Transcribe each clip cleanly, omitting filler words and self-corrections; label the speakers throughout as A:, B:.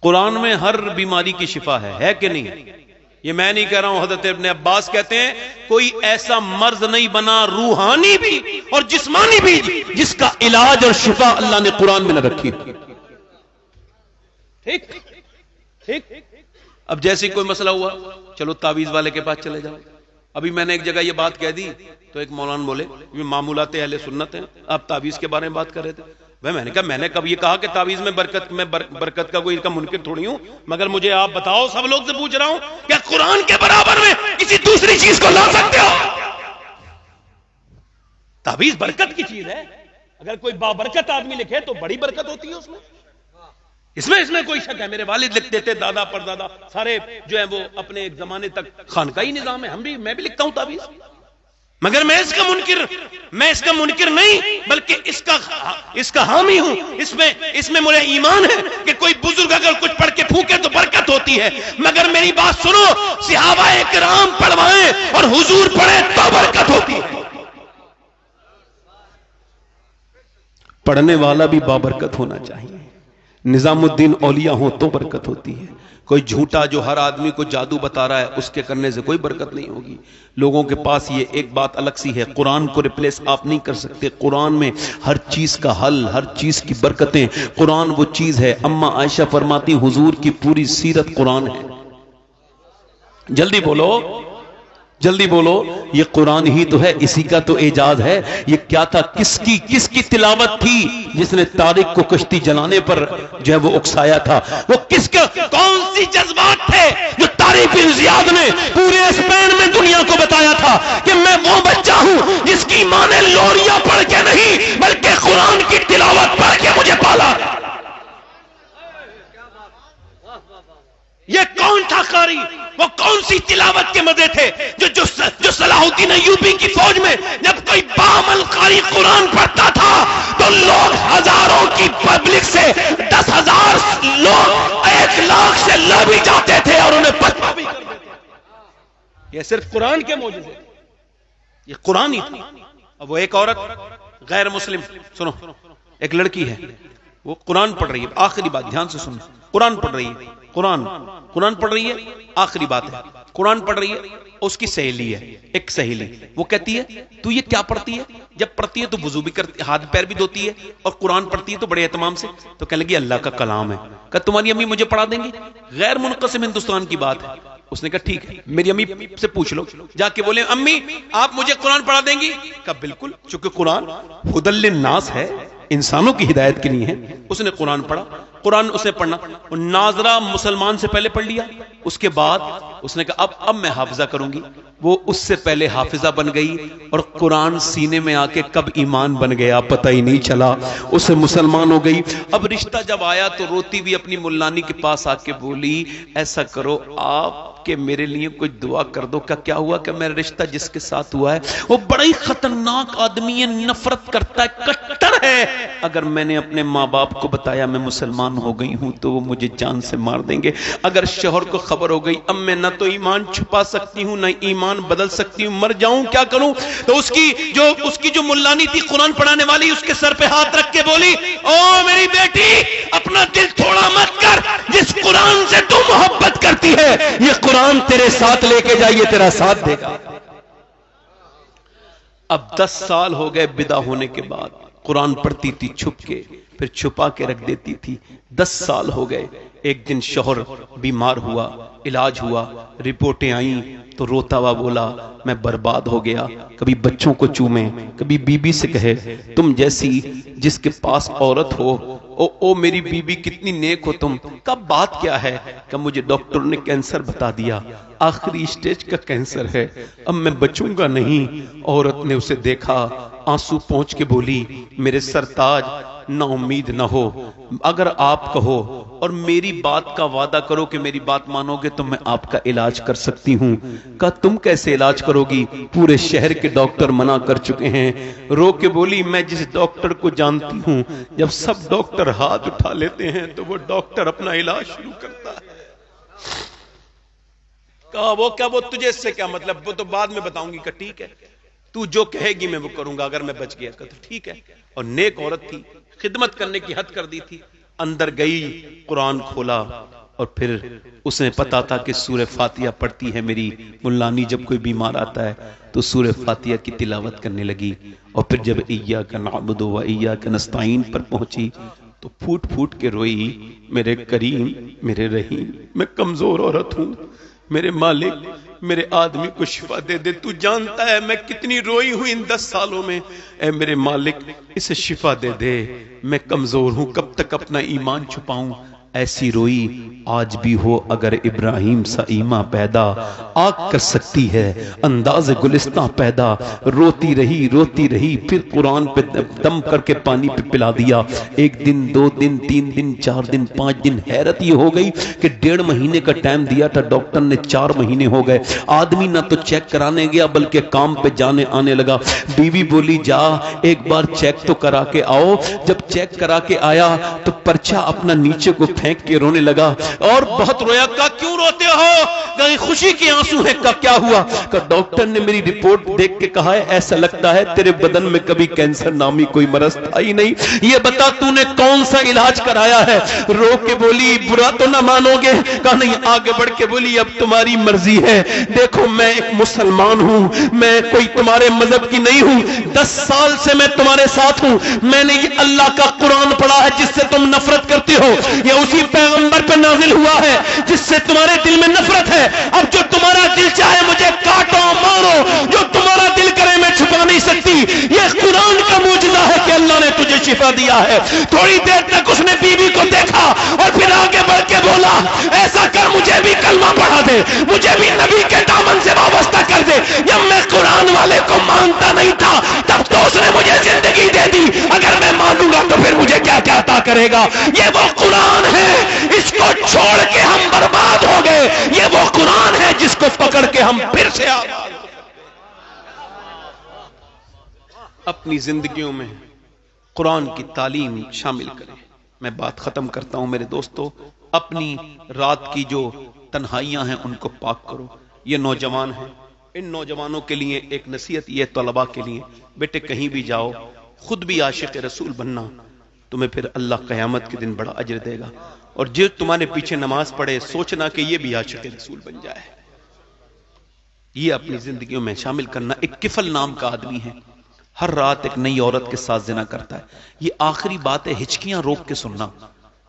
A: قرآن میں ہر بیماری کی شفا ہے کہ نہیں؟ یہ میں نہیں کہہ رہا ہوں، حضرت ابن عباس کہتے ہیں کوئی ایسا مرض نہیں بنا روحانی بھی اور جسمانی بھی جس کا علاج اور شفا اللہ نے قرآن میں نہ رکھی۔ ٹھیک ٹھیک۔ اب جیسے کوئی مسئلہ ہوا چلو تعویذ والے کے پاس چلے جاؤ۔ ابھی میں نے ایک جگہ یہ بات کہہ دی تو ایک مولانا بولے یہ معمولات اہل سنت ہیں، آپ تعویذ کے بارے میں بات کر رہے تھے۔ میں نے کہا میں نے کب یہ کہا کہ تعویذ میں برکت کا کوئی کا منکر تھوڑی ہوں، مگر مجھے آپ بتاؤ، سب لوگ سے پوچھ رہا ہوں، کیا قرآن کے برابر میں کسی دوسری چیز کو لا سکتے ہو؟ تعویذ برکت کی چیز ہے، اگر کوئی بابرکت آدمی لکھے تو بڑی برکت ہوتی ہے اس میں کوئی شک ہے۔ میرے والد لکھتے تھے، دادا پردادا سارے جو ہیں وہ اپنے ایک زمانے تک خانقاہی نظام ہے، میں بھی لکھتا ہوں تعویذ، مگر میں اس کا منکر نہیں بلکہ اس کا حامی ہوں۔ اس میں مجھے ایمان ہے کہ کوئی بزرگ اگر کچھ پڑھ کے پھونکے تو برکت ہوتی ہے، مگر میری بات سنو، صحابہ کرام پڑھوائیں اور حضور پڑھے تو برکت ہوتی ہے۔ پڑھنے والا بھی بابرکت ہونا چاہیے، نظام الدین اولیاء ہو تو برکت ہوتی ہے۔ کوئی جھوٹا جو ہر آدمی کو جادو بتا رہا ہے اس کے کرنے سے کوئی برکت نہیں ہوگی۔ لوگوں کے پاس یہ ایک بات الگ سی ہے، قرآن کو ریپلیس آپ نہیں کر سکتے۔ قرآن میں ہر چیز کا حل، ہر چیز کی برکتیں، قرآن وہ چیز ہے۔ اما عائشہ فرماتی حضور کی پوری سیرت قرآن ہے۔ جلدی بولو جلدی بولو، یہ قرآن ہی تو ہے، اسی کا تو اعجاز ہے۔ یہ کیا تھا، کس کی تلاوت تھی جس نے طارق کو کشتی جلانے پر جو ہے وہ اکسایا تھا؟ وہ کون سی جذبات تھے جو طارق بن زیاد نے پورے اسپین میں دنیا کو بتایا تھا کہ میں وہ بچہ ہوں جس کی ماں نے لوریاں پڑھ کے نہیں بلکہ قرآن کی تلاوت پڑھ کے مجھے پالا۔ یہ کون تھا قاری؟ وہ کون سی تلاوت کے مزے تھے جو صلاح الدین ایوبی کی فوج میں جب کوئی بعمل قاری قرآن پڑھتا تھا تو لوگ ہزاروں کی پبلک سے 10,000 لوگ 1,00,000 سے لابی جاتے تھے اور انہیں پتہ بھی کرتے تھے۔ یہ صرف قرآن کے معجزے، یہ قرآن ہی تھا۔ اب وہ ایک عورت غیر مسلم، سنو، ایک لڑکی ہے وہ قرآن پڑھ رہی ہے، آخری بات دھیان سے سنو، قرآن پڑھ رہی ہے، قرآن پڑھ رہی ہے، آخری بات ہے، قرآن پڑھ رہی ہے، اس کی سہیلی ہے، ایک سہیلی، وہ کہتی ہے تو یہ کیا پڑھتی ہے؟ جب پڑھتی ہے تو وضو بھی کرتی، ہاتھ پیر بھی دھوتی ہے اور قرآن پڑھتی ہے تو بڑے اہتمام سے۔ تو کہنے لگی اللہ کا کلام ہے۔ کہ تمہاری امی مجھے پڑھا دیں گی؟ غیر منقسم ہندوستان کی بات ہے۔ اس نے کہا ٹھیک ہے، میری امی سے پوچھ لو، جا کے بولے امی آپ مجھے قرآن پڑھا دیں گی؟ کہا بالکل، چونکہ قرآن ہدی للناس ہے، انسانوں کی ہدایت کے لیے ہے۔ اس نے قرآن پڑھا، قرآن اسے پڑھنا، ناظرہ مسلمان سے پہلے پڑھ لیا، اس کے بعد اس نے کہا اب میں حافظہ کروں گی۔ وہ اس سے پہلے حافظہ بن گئی اور قرآن سینے میں آ کے کب ایمان بن گیا پتہ ہی نہیں چلا، اسے مسلمان ہو گئی۔ اب رشتہ جب آیا تو روتی بھی اپنی ملانی کے پاس آ کے بولی ایسا کرو آپ کہ میرے لیے کوئی دعا کر دو۔ کیا ہوا؟ کہ میرا رشتہ جس کے ساتھ ہوا ہے وہ بڑا ہی خطرناک آدمی ہے، نفرت کرتا ہے، کٹر ہے، اگر میں نے اپنے ماں باپ کو بتایا میں مسلمان ہو گئی ہوں تو وہ مجھے جان سے مار دیں گے۔ اگر شوہر کو خبر ہو گئی اب میں نہ تو ایمان چھپا سکتی ہوں نہ ایمان بدل سکتی ہوں، مر جاؤں، کیا کروں؟ تو اس کی جو ملانی تھی قرآن پڑھانے والی، اس کے سر پہ ہاتھ رکھ کے بولی او میری بیٹی اپنا دل تھوڑا مت کر، جس قرآن سے تو محبت کرتی ہے یہ قرآن تیرے ساتھ لے کے جائیے، تیرا ساتھ دے گا۔ اب 10 سال ہو گئے بدا ہونے کے بعد، قرآن پڑھتی تھی چھپ کے، پھر چھپا کے رکھ دیتی تھی۔ 10 سال ہو گئے، ایک دن شوہر بیمار ہوا، علاج ہوا، رپورٹیں آئیں تو روتا ہوا بولا میں برباد ہو گیا۔ کبھی بچوں کو چومے، کبھی بیوی سے کہے تم جیسی جس کے پاس عورت ہو او میری بیوی کتنی نیک ہو تم۔ کب بات کیا ہے؟ کہ مجھے ڈاکٹر نے کینسر بتا دیا، آخری سٹیج کا کینسر ہے، اب میں بچوں گا نہیں۔ عورت نے اسے دیکھا، آنسو پہنچ کے بولی میرے سرتاج نا امید نہ ہو، اگر آپ کہو اور میری بات کا وعدہ کرو کہ میری بات مانو گے تو میں آپ کا علاج کر سکتی ہوں۔ کہا تم کیسے علاج کرو گی؟ پورے شہر کے ڈاکٹر منع کر چکے ہیں۔ رو کے بولی میں جس ڈاکٹر کو جانتی ہوں جب سب ڈاکٹر ہاتھ اٹھا لیتے ہیں تو وہ ڈاکٹر اپنا علاج شروع کرتا ہے۔ کہا وہ کیا، وہ تجھے اس سے کیا مطلب، وہ تو بعد میں بتاؤں گی۔ کہ ٹھیک ہے تو جو کہے گی میں وہ کروں گا اگر میں بچ گیا۔ کہ ٹھیک ہے۔ اور نیک عورت تھی، خدمت کرنے کی حد کر دی تھی، اندر گئی، قرآن کھولا، اور پھر اس نے پتا تھا کہ سورہ فاتحہ پڑھتی ہے میری ملانی، جب کوئی بیمار آتا ہے تو سورہ فاتحہ کی تلاوت کرنے لگی، اور پھر جب ایاک نعبد و ایاک نستعین پر پہنچی تو پھوٹ پھوٹ کے روئی، میرے کریم، میرے رحیم، میں کمزور عورت ہوں، میرے مالک میرے آدمی کو شفا دے دے، تو جانتا ہے میں کتنی روئی ہوں ان 10 سالوں میں، اے میرے مالک اسے شفا دے دے، میں کمزور ہوں، کب تک اپنا ایمان چھپاؤں۔ ایسی روئی آج بھی ہو اگر ابراہیم سا ایمان پیدا، آگ کر سکتی ہے انداز گلستہ پیدا، روتی رہی پھر قرآن پہ دم کر کے پانی پہ پلا دیا، 1 دن 2 دن 3 دن 4 دن 5 دن، حیرت یہ ہو گئی کہ 1.5 مہینے کا ٹائم دیا تھا ڈاکٹر نے، 4 مہینے ہو گئے، آدمی نہ تو چیک کرانے گیا بلکہ کام پہ جانے آنے لگا، بیوی بولی جا ایک بار چیک تو کرا کے آؤ، جب چیک کرا کے آیا تو پرچہ اپنا نیچے کو پھینک کے رونے لگا، اور بہت رویا، کہا کیوں روتے ہو؟ کہیں خوشی کے آنسو ہیں، کہا کیا ہوا؟ کہا ڈاکٹر نے میری رپورٹ دیکھ کے کہا ہے ایسا لگتا ہے تیرے بدن میں کبھی کینسر نامی کوئی مرض تھا ہی نہیں، یہ بتا تو نے کون سا علاج کرایا ہے؟ رو کے بولی برا تو نہ مانو گے؟ کہا نہیں، آگے بڑھ کے بولی اب تمہاری مرضی ہے، دیکھو میں ایک مسلمان ہوں، میں کوئی تمہارے مذہب کی نہیں ہوں، 10 سال سے میں تمہارے ساتھ ہوں، میں نے یہ اللہ کا قرآن پڑھا ہے جس سے تم نفرت کرتے ہو، یہ اسی پیغمبر پہ نازل ہوا ہے جس سے تمہارے دل میں نفرت ہے، اب جو تمہارا دل چاہے مجھے کاٹو مارو، جو تمہارا دل کرے میں چھپا نہیں سکتی، یہ قرآن کا معجزہ ہے کہ اللہ نے تجھے شفا دیا ہے۔ تھوڑی دیر تک اس نے بیوی کو دیکھا اور پھر آگے بڑھ کے بولا ایسا کر مجھے بھی کلمہ پڑھا دے، مجھے بھی نبی کے دامن سے وابستہ کر دے، جب میں قرآن والے کو مانتا نہیں تھا تب تو اس نے مجھے زندگی دے دی، اگر میں مانوں گا تو پھر مجھے کیا کیا عطا کرے گا؟ یہ وہ قرآن ہے، اس کو چھوڑ کے ہم برباد ہو گئے، یہ وہ قرآن ہے جس کو پکڑ کے ہم پھر سے آباد۔ اپنی زندگیوں میں قرآن کی تعلیم شامل کریں۔ میں بات ختم کرتا ہوں میرے دوستو، اپنی رات کی جو تنہائیاں ہیں ان کو پاک کرو۔ یہ نوجوان ہیں، ان نوجوانوں کے لیے ایک نصیحت یہ طلباء کے لیے، بیٹے کہیں بھی جاؤ خود بھی عاشق رسول بننا، تمہیں پھر اللہ قیامت کے دن بڑا اجر دے گا، اور جو تمہارے پیچھے نماز پڑھے سوچنا کہ یہ بھی عاشق رسول بن جائے، یہ اپنی زندگیوں میں شامل کرنا۔ ایک کفل نام کا آدمی ہے، ہر رات ایک نئی عورت کے ساتھ زنا کرتا ہے، یہ آخری بات ہے، ہچکیاں روک کے سننا،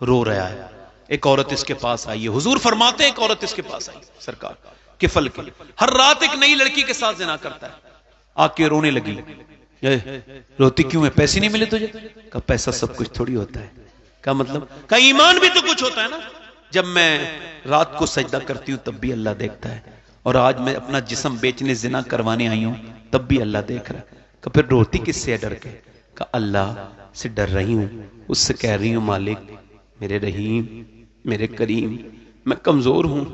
A: رو رہا ہے۔ ایک عورت اس کے پاس آئی ہے، حضور فرماتے ہیں ایک عورت اس کے پاس آئی سرکار کفل کے، ہر رات ایک نئی لڑکی کے ساتھ زنا کرتا ہے، آ کے رونے لگی، روتی کیوں ہے؟ پیسے نہیں ملے تجھے؟ کہا پیسہ سب کچھ تھوڑی ہوتا ہے۔ کہا مطلب؟ کہا ایمان بھی تو کچھ ہوتا ہے نا، جب میں رات کو سجدہ کرتی ہوں تب بھی اللہ دیکھتا ہے، اور آج میں اپنا جسم بیچنے زنا کروانے آئی ہوں تب بھی اللہ دیکھ رہا ہے۔ کہ پھر روتی کس سے ڈر کے؟ کہ اللہ سے ڈر رہی ہوں، اس سے کہہ رہی ہوں مالک میرے رحیم میرے کریم، میں کمزور ہوں،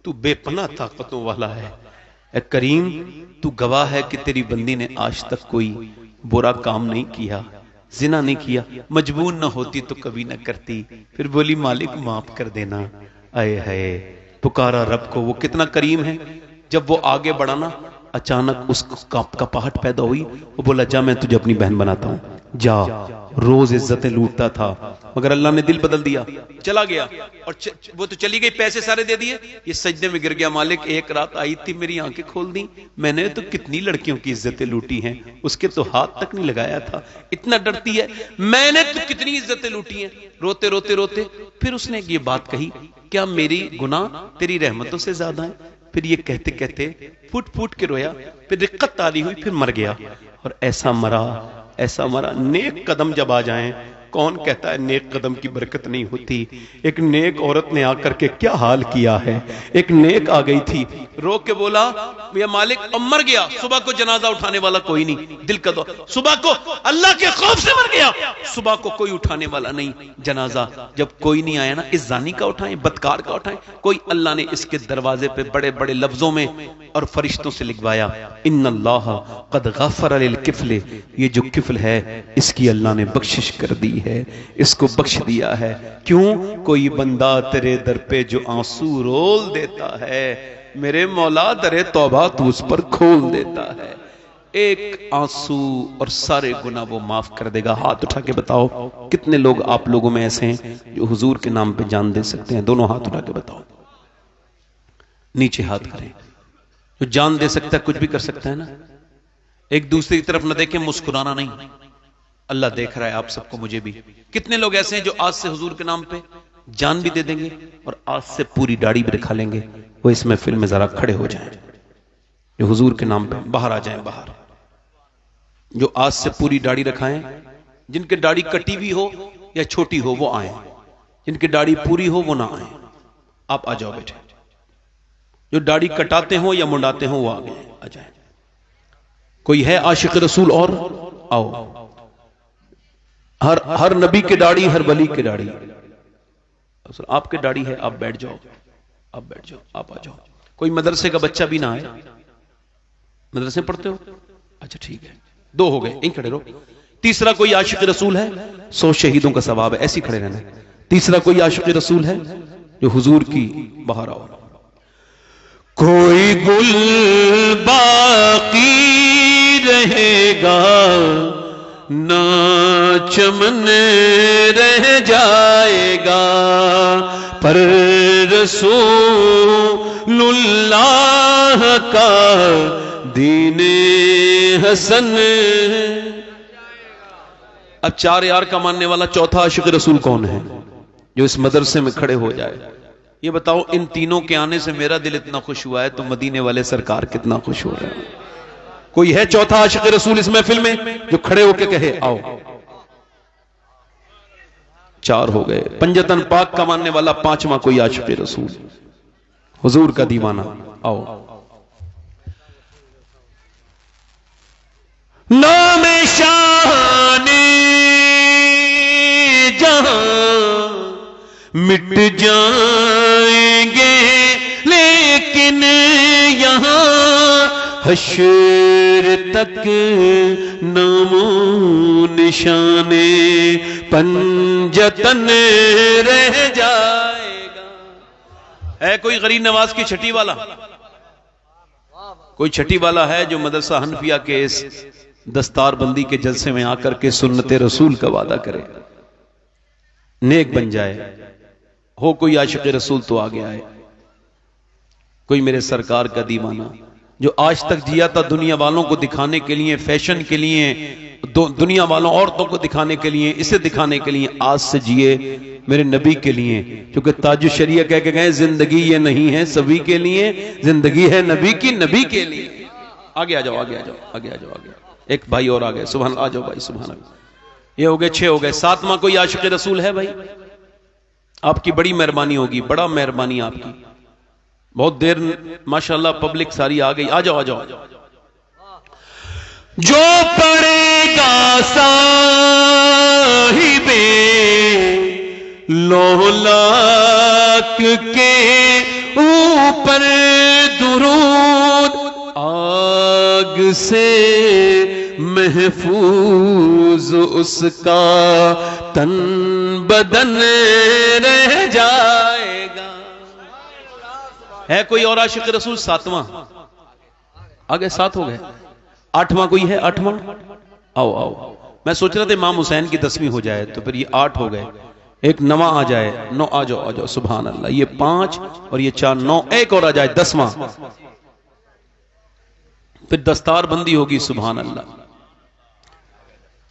A: تو بے پناہ طاقتوں والا ہے، اے کریم تو گواہ ہے کہ تیری بندی نے آج تک کوئی برا کام نہیں کیا، زنا نہیں کیا، مجبور نہ ہوتی تو کبھی نہ کرتی۔ پھر بولی مالک معاف کر دینا، آئے ہائے پکارا رب کو، وہ کتنا کریم ہے۔ جب وہ آگے بڑھا نا، اچانک اس کا پہاٹ پیدا ہوئی، وہ بولا جا میں تجھے اپنی بہن بناتا ہوں، جا۔ روز عزتیں لوٹتا تھا مگر اللہ نے دل بدل دیا، چلا گیا، اور وہ تو چلی گئی، پیسے سارے دے دیے، یہ سجدے میں گر گیا، مالک ایک رات آئی تھی میری آنکھیں کھول دی، میں نے تو کتنی لڑکیوں کی عزتیں لوٹی ہیں، اس کے تو ہاتھ تک نہیں لگایا تھا، اتنا ڈرتی ہے، میں نے تو کتنی عزتیں لوٹی ہیں۔ روتے روتے روتے پھر اس نے یہ بات کہی، کیا میری گناہ تیری رحمتوں سے زیادہ ہیں؟ پھر یہ کہتے کہتے پھوٹ پھوٹ کے رویا، پھر رقت تاری ہوئی، پھر مر گیا، اور ایسا مرا ایسا مرا۔ نیک قدم جب آ جائیں، کون کہتا ہے نیک قدم کی برکت نہیں ہوتی؟ ایک نیک عورت نے آ کر کے کیا حال کیا ہے، ایک نیک آ گئی تھی، رو کے بولا یا مالک اب مر گیا، صبح کو جنازہ اٹھانے والا کوئی نہیں، دل کا دعا، صبح کو اللہ کے خوف سے مر گیا، صبح کو کوئی اٹھانے والا نہیں جنازہ، جب کوئی نہیں آیا نا، اس زانی کا اٹھائیں، بدکار کا اٹھائیں، کوئی اللہ نے اس کے دروازے پہ بڑے بڑے لفظوں میں اور فرشتوں سے لکھوایا، ان اللہ قد غفر للکفل، یہ جو کفل ہے اس کی اللہ نے بخشش کر دی ہے، اس کو بخش دیا ہے۔ کیوں؟ کوئی بندہ تیرے در پہ جو آنسو رول دیتا ہے، میرے مولا در توبہ تو اس پر کھول دیتا ہے۔ ایک آنسو اور سارے گناہ وہ معاف کر دے گا. ہاتھ اٹھا کے بتاؤ کتنے لوگ آپ لوگوں میں ایسے ہیں جو حضور کے نام پہ جان دے سکتے ہیں؟ دونوں ہاتھ اٹھا کے بتاؤ. نیچے ہاتھ کریں. جو جان دے سکتا ہے کچھ بھی کر سکتا ہے نا. ایک دوسرے کی طرف نہ دیکھیں, مسکرانا نہیں. اللہ دیکھ رہا ہے آپ سب کو, مجھے بھی. کتنے لوگ ایسے ہیں جو آج سے حضور کے نام پہ جان بھی دے دیں گے اور آج سے پوری داڑھی بھی دکھا لیں گے؟ وہ اس محفل میں ذرا کھڑے ہو جائیں. جو حضور کے نام پہ باہر آ جائیں. باہر جو آج سے پوری داڑھی رکھائیں. جن کے داڑھی کٹی ہوئی ہو یا چھوٹی ہو وہ آئیں. جن کی داڑھی پوری ہو وہ نہ آئیں. آپ آ جاؤ بیٹھے. جو داڑھی کٹاتے ہوں یا منڈاتے ہوں وہ آگے آ جائیں. کوئی ہے عاشق رسول اور آؤ. ہر نبی کے داڑھی, ہر ولی کے داڑھی. آپ کے داڑھی ہے, آپ بیٹھ جاؤ. آپ بیٹھ جاؤ, آپ آ جاؤ. کوئی مدرسے کا بچہ بھی نہ آئے. مدرسے پڑھتے ہو؟ اچھا ٹھیک ہے, 2 ہو گئے, کھڑے رہو. تیسرا کوئی عاشق رسول ہے؟ 100 شہیدوں کا ثواب ہے, ایسے کھڑے رہنا. تیسرا کوئی عاشق رسول ہے جو حضور کی؟ باہر آؤ. کوئی گل باقی رہے گا نہ چمن رہ جائے گا, پر رسول اللہ کا دین حسن. اب 4 یار کا ماننے والا چوتھا عاشق رسول کون ہے جو اس مدرسے میں کھڑے ہو جائے؟ یہ بتاؤ, ان تینوں کے آنے سے میرا دل اتنا خوش ہوا ہے تو مدینے والے سرکار کتنا خوش ہو رہا ہے. کوئی ہے چوتھا عاشق رسول اس محفل میں جو کھڑے ہو کے کہے آؤ؟ 4 ہو گئے. پنجتن پاک کا ماننے والا 5واں کوئی عاشق رسول, حضور کا دیوانہ, آؤ. نام شان جہاں مٹ جائیں گے لیکن یہاں حشر تک نام و نشان پنجتن رہ جائے گا. ہے کوئی غریب نواز کی چھٹی والا؟ کوئی چھٹی والا ہے جو مدرسہ حنفیہ کے اس دستار بندی کے جلسے میں آ کر کے سنت رسول کا وعدہ کرے, نیک بن جائے؟ ہو کوئی عاشق رسول تو آگے آئے. کوئی میرے سرکار کا دیوانہ جو آج تک جیا تھا دنیا والوں کو دکھانے کے لیے, فیشن کے لیے, دنیا والوں عورتوں کو دکھانے کے لیے, اسے دکھانے کے لیے, آج سے جیے میرے نبی کے لیے. کیونکہ تاج الشریعہ کہہ کے گئے زندگی یہ نہیں ہے سبھی کے لیے, زندگی ہے نبی کی, نبی کے لیے. آگے آ جاؤ, آگے آ جاؤ, آگے آ جاؤ, آگے. ایک بھائی اور آ گئے, سبحان. آ جاؤ بھائی, سبحان اللہ. یہ ہو گئے 6 ہو گئے. 7واں کوئی عاشق رسول ہے بھائی؟ آپ کی بڑی مہربانی ہوگی, بڑا مہربانی آپ کی. بہت دیر ماشاءاللہ پبلک ساری آ گئی. آ جاؤ, آ جاؤ. جو پڑے گا صاحب لولاک کے اوپر درود, آگ سے محفوظ اس کا تن بدن رہ جائے گا. ہے کوئی اور عاشق رسول؟ 7واں آگے. 7 ہو گئے. 8واں کوئی ہے؟ 8واں آؤ, آؤ. میں سوچ رہا تھا امام حسین کی 10ویں ہو جائے تو پھر یہ 8 ہو گئے. ایک 9واں آ جائے. 9 آ جاؤ, آ جاؤ, سبحان اللہ. یہ 5 اور یہ 4, 9. ایک اور آ جائے 10واں, پھر دستار بندی ہوگی. سبحان اللہ.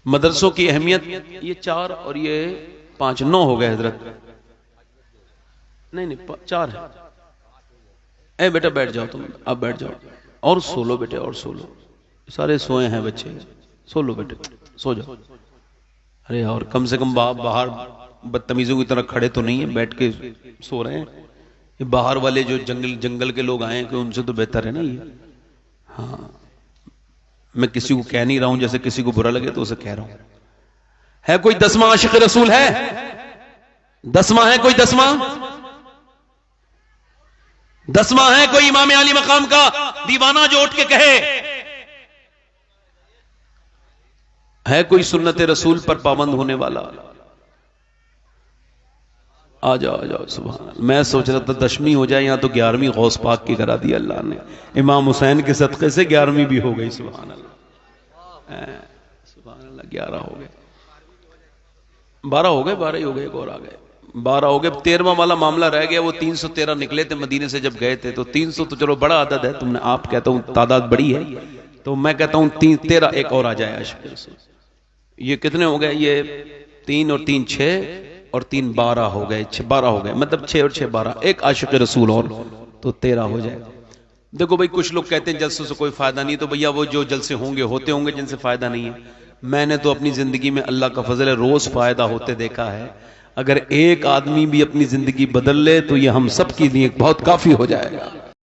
A: مدرسوں کی اہمیت, یہ 4 اور یہ 5, 9 ہو گئے حضرت. نہیں 4 ہے. اے بیٹا بیٹھ جاؤ, تم اب بیٹھ جاؤ. اور سو لو بیٹے, اور سو لو. سارے سوئے ہیں بچے, سو لو بیٹے, سو جاؤ. ارے اور کم سے کم باہر بدتمیزوں کی طرح کھڑے تو نہیں ہیں, بیٹھ کے سو رہے ہیں. یہ باہر والے جو جنگل کے لوگ آئے ہیں کہ ان سے تو بہتر ہے نا یہ. ہاں, میں کسی کو کہہ نہیں رہا ہوں, جیسے کسی کو برا لگے تو اسے کہہ رہا ہوں. ہے کوئی 10واں عاشق رسول ہے؟ 10واں ہے کوئی؟ 10واں 10واں ہے کوئی امام علی مقام کا دیوانہ جو اٹھ کے کہے؟ ہے کوئی سنت رسول پر پابند ہونے والا؟ آ جاؤ, آ جاؤ. سبحان اللہ. میں سوچ رہا تھا 10ویں ہو جائے, یہاں تو 11ویں غوث پاک کی کرا دی اللہ نے. امام حسین کے صدقے سے 11ویں بھی ہو گئی. سبحان اللہ. سبحان اللہ 11 ہو گئے، 12 ہو گئے، 12 ہی ہو گئے، ایک اور آ گئے، 12 ہو گئے۔ 13واں والا معاملہ رہ گیا، وہ 313 نکلے تھے مدینے سے جب گئے تھے، تو 300 تو چلو بڑا عدد ہے، تم نے آپ کہتا ہوں تعداد بڑی ہے، تو میں کہتا ہوں 13 ایک اور آ جائے عاشق رسول۔ یہ کتنے ہو گئے؟ یہ 3 اور 3 6 اور 3 12 ہو گئے، 12 ہو گئے، مطلب 6 اور 6 12، ایک عاشق رسول اور تو 13 ہو جائے۔ دیکھو بھائی کچھ لوگ کہتے ہیں جلسوں سے کوئی فائدہ نہیں، تو بھیا وہ جو جلسے ہوں گے ہوتے ہوں گے جن سے فائدہ نہیں ہے۔ میں نے تو اپنی زندگی میں اللہ کا فضل ہے روز فائدہ ہوتے دیکھا ہے۔ اگر ایک آدمی بھی اپنی زندگی بدل لے تو یہ ہم سب کے لیے بہت کافی ہو جائے گا۔